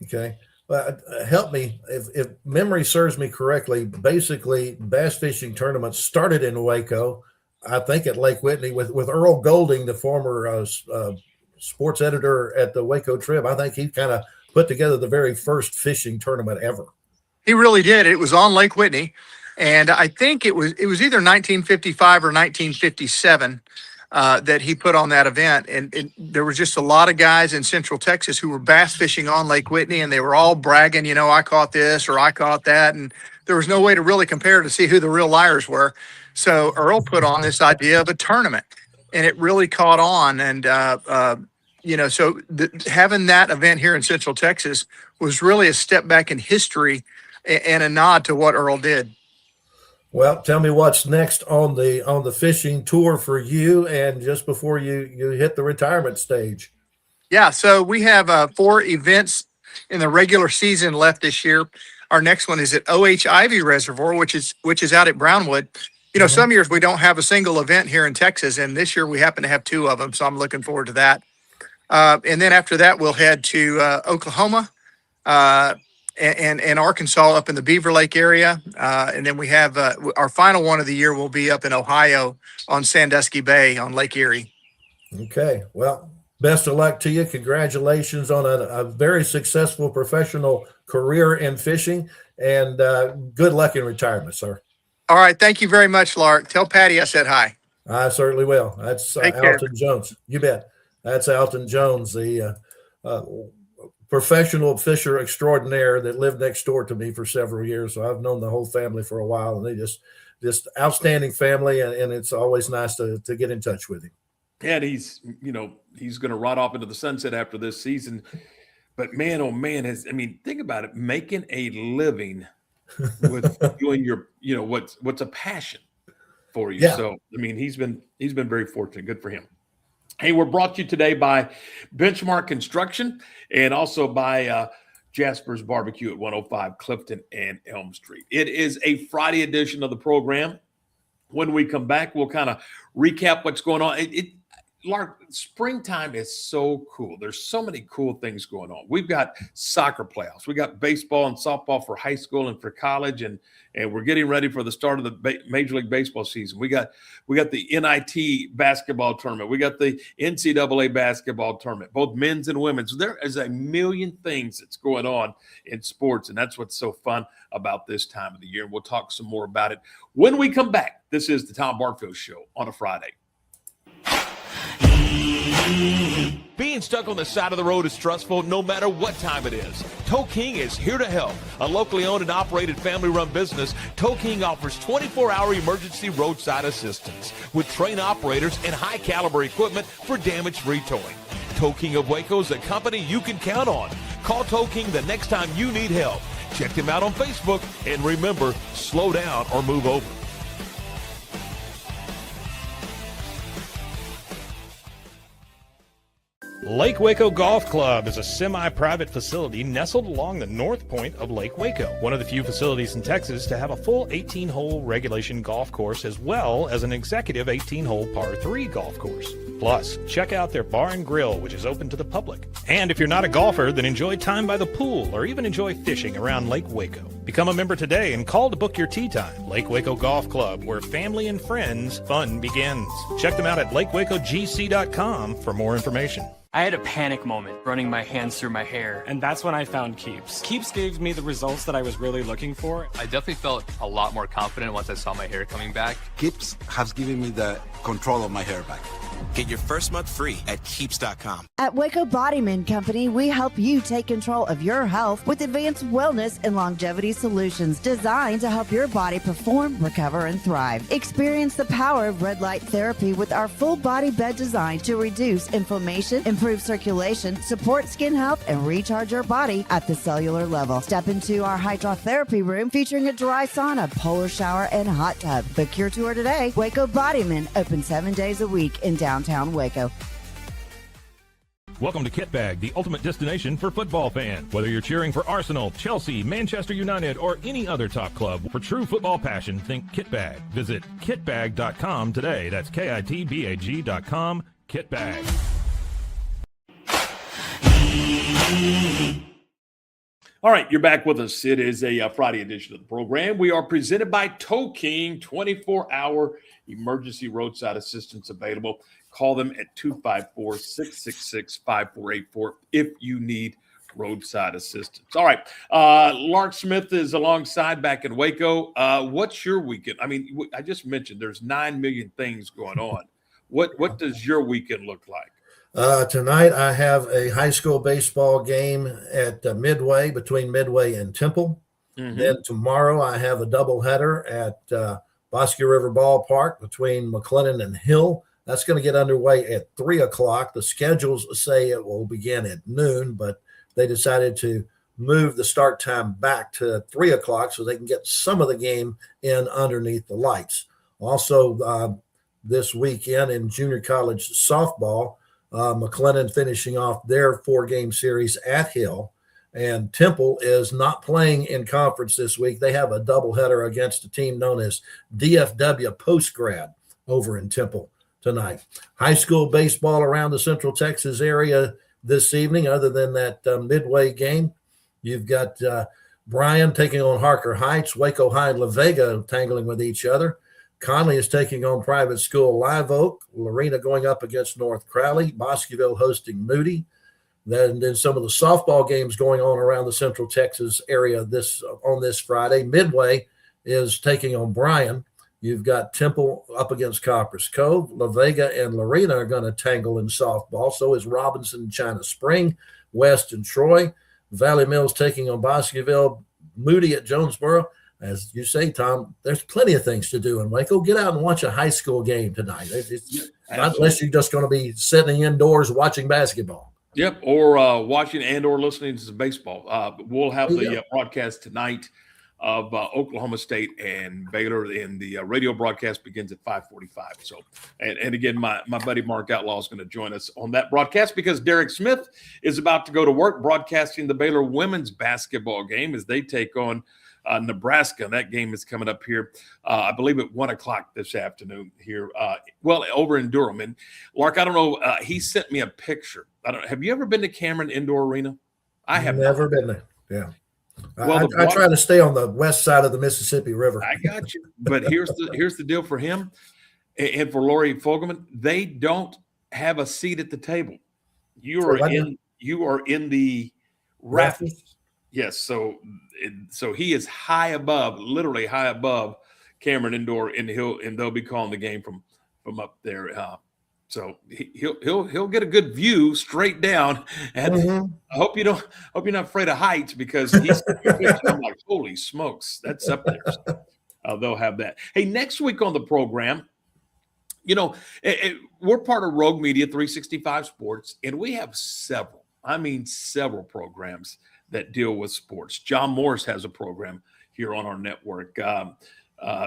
Okay. Well, help me if memory serves me correctly. Basically, bass fishing tournaments started in Waco, I think at Lake Whitney, with Earl Golding, the former sports editor at the Waco Trib. I think he kind of put together the very first fishing tournament ever. He really did. It was on Lake Whitney, and I think it was either 1955 or 1957 that he put on that event. And there was just a lot of guys in Central Texas who were bass fishing on Lake Whitney, and they were all bragging, I caught this or I caught that. And there was no way to really compare to see who the real liars were. So Earl put on this idea of a tournament, and it really caught on. And, having that event here in Central Texas was really a step back in history and a nod to what Earl did. Well, tell me what's next on the fishing tour for you, and just before you hit the retirement stage. Yeah, so we have 4 events in the regular season left this year. Our next one is at O.H. Ivy Reservoir, which is out at Brownwood. Some years we don't have a single event here in Texas, and this year we happen to have 2 of them, so I'm looking forward to that. And then after that, we'll head to Oklahoma and Arkansas up in the Beaver Lake area. And then we have our final one of the year will be up in Ohio on Sandusky Bay on Lake Erie. Okay. Well, best of luck to you. Congratulations on a very successful professional career in fishing, and good luck in retirement, sir. All right. Thank you very much, Lark. Tell Patty I said hi. I certainly will. That's Alton Jones. You bet. That's Alton Jones, the professional fisher extraordinaire that lived next door to me for several years. So I've known the whole family for a while, and they just outstanding family. And it's always nice to get in touch with him. And he's going to ride off into the sunset after this season. But man, oh man, think about it, making a living with doing your, what's a passion for you. Yeah. So, he's been very fortunate. Good for him. Hey, we're brought to you today by Benchmark Construction and also by Jasper's Barbecue at 105 Clifton and Elm Street. It is a Friday edition of the program. When we come back, we'll kind of recap what's going on. Lark, springtime is so cool. There's so many cool things going on. We've got soccer playoffs. We got baseball and softball for high school and for college, and we're getting ready for the start of the Major League Baseball season. We got the NIT basketball tournament. We got the NCAA basketball tournament, both men's and women's. So there is a million things that's going on in sports, and that's what's so fun about this time of the year. And we'll talk some more about it when we come back. This is the Tom Barfield Show on a Friday. Being stuck on the side of the road is stressful no matter what time it is. Tow King is here to help. A locally owned and operated family-run business, Tow King offers 24-hour emergency roadside assistance with trained operators and high-caliber equipment for damage-free towing. Tow King of Waco is a company you can count on. Call Tow King the next time you need help. Check them out on Facebook, and remember, slow down or move over. Lake Waco Golf Club is a semi-private facility nestled along the north point of Lake Waco, one of the few facilities in Texas to have a full 18-hole regulation golf course as well as an executive 18-hole par 3 golf course. Plus, check out their bar and grill, which is open to the public. And if you're not a golfer, then enjoy time by the pool or even enjoy fishing around Lake Waco. Become a member today and call to book your tee time. Lake Waco Golf Club, where family and friends fun begins. Check them out at lakewacogc.com for more information. I had a panic moment running my hands through my hair, and that's when I found Keeps. Keeps gave me the results that I was really looking for. I definitely felt a lot more confident once I saw my hair coming back. Keeps has given me the control of my hair back. Get your first month free at Keeps.com. At Waco Bodyman Company, we help you take control of your health with advanced wellness and longevity solutions designed to help your body perform, recover, and thrive. Experience the power of red light therapy with our full body bed design to reduce inflammation, improve circulation, support skin health, and recharge your body at the cellular level. Step into our hydrotherapy room featuring a dry sauna, polar shower, and hot tub. Book your tour today. Waco Bodyman, open 7 days a week in downtown Waco. Welcome to Kitbag, the ultimate destination for football fans. Whether you're cheering for Arsenal, Chelsea, Manchester United, or any other top club, for true football passion, think Kitbag. Visit kitbag.com today. That's KITBAG.com. Kitbag. All right, you're back with us. It is a Friday edition of the program. We are presented by Tow King, 24-hour emergency roadside assistance available. Call them at 254-666-5484 if you need roadside assistance. All right, Lark Smith is alongside back in Waco. What's your weekend? I mean, I just mentioned there's 9 million things going on. What does your weekend look like? Tonight I have a high school baseball game at Midway, between Midway and Temple. Mm-hmm. Then tomorrow I have a doubleheader at Bosque River Ballpark between McLennan and Hill. That's going to get underway at 3 o'clock. The schedules say it will begin at noon, but they decided to move the start time back to 3 o'clock so they can get some of the game in underneath the lights. Also, this weekend in junior college softball, McLennan finishing off their 4-game series at Hill, and Temple is not playing in conference this week. They have a doubleheader against a team known as DFW Postgrad over in Temple tonight. High school baseball around the Central Texas area this evening. Other than that Midway game, you've got Bryan taking on Harker Heights, Waco High and La Vega tangling with each other. Conley is taking on private school Live Oak. Lorena going up against North Crowley. Bosqueville hosting Moody. Then some of the softball games going on around the Central Texas area on this Friday. Midway is taking on Bryan. You've got Temple up against Copper's Cove. La Vega and Lorena are going to tangle in softball. So is Robinson and China Spring, West and Troy. Valley Mills taking on Bosqueville. Moody at Jonesboro. As you say, Tom, there's plenty of things to do in Waco. Get out and watch a high school game tonight. Not unless you're just going to be sitting indoors watching basketball. Yep, or watching and or listening to some baseball. We'll have the broadcast tonight of Oklahoma State and Baylor, and the radio broadcast begins at 5:45. So, and again, my buddy Mark Outlaw is going to join us on that broadcast because Derek Smith is about to go to work broadcasting the Baylor women's basketball game as they take on Nebraska. That game is coming up here, I believe, at 1 o'clock this afternoon here. Over in Durham. And Lark, I don't know. He sent me a picture. Have you ever been to Cameron Indoor Arena? I have never been there. Yeah. Well, I try to stay on the west side of the Mississippi River. I got you. But here's the deal for him and for Lori Fogelman. They don't have a seat at the table. You are in the rafters. Yes. So he is high above, literally high above Cameron Indoor, and they'll be calling the game from up there. So he'll get a good view straight down. And I hope you're not afraid of heights, because I'm like, holy smokes, that's up there. So, they'll have that. Hey, next week on the program, we're part of Rogue Media 365 Sports, and we have several programs that deal with sports. John Morris has a program here on our network.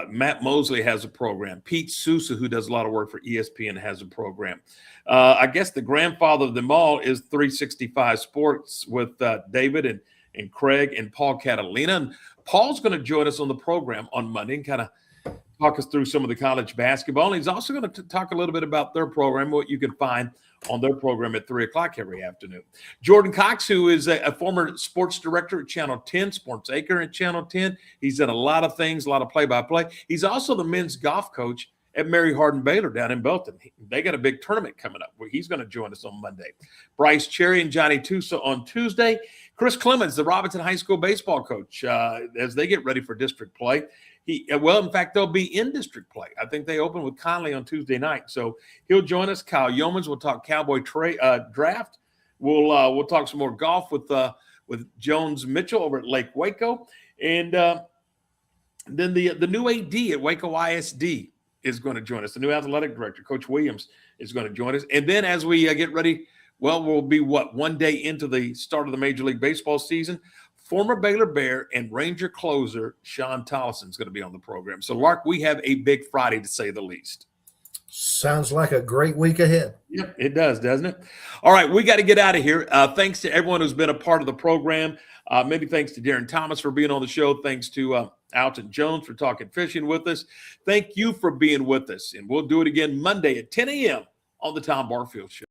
Matt Mosley has a program. Pete Sousa, who does a lot of work for ESPN, has a program. I guess the grandfather of them all is 365 Sports with David and Craig and Paul Catalina. And Paul's going to join us on the program on Monday and kind of talk us through some of the college basketball. And he's also going to talk a little bit about their program, what you can find on their program at 3 o'clock every afternoon. Jordan Cox, who is a former sports director at Channel 10, Sports Acre at Channel 10. He's done a lot of things, a lot of play-by-play. He's also the men's golf coach at Mary Hardin Baylor down in Belton. They got a big tournament coming up where he's going to join us on Monday. Bryce Cherry and Johnny Tusa on Tuesday. Chris Clemens, the Robinson High School baseball coach, as they get ready for district play. In fact, they'll be in district play. I think they open with Conley on Tuesday night. So he'll join us. Kyle Yeomans will talk Cowboy draft. We'll talk some more golf with Jones Mitchell over at Lake Waco. And then the new AD at Waco ISD is going to join us. The new athletic director, Coach Williams, is going to join us. And then as we get ready, we'll be one day into the start of the Major League Baseball season. Former Baylor Bear and Ranger closer Sean Tollison is going to be on the program. So, Lark, we have a big Friday, to say the least. Sounds like a great week ahead. Yep, it does, doesn't it? All right, we got to get out of here. Thanks to everyone who's been a part of the program. Many thanks to Darin Thomas for being on the show. Thanks to Alton Jones for talking fishing with us. Thank you for being with us. And we'll do it again Monday at 10 a.m. on the Tom Barfield Show.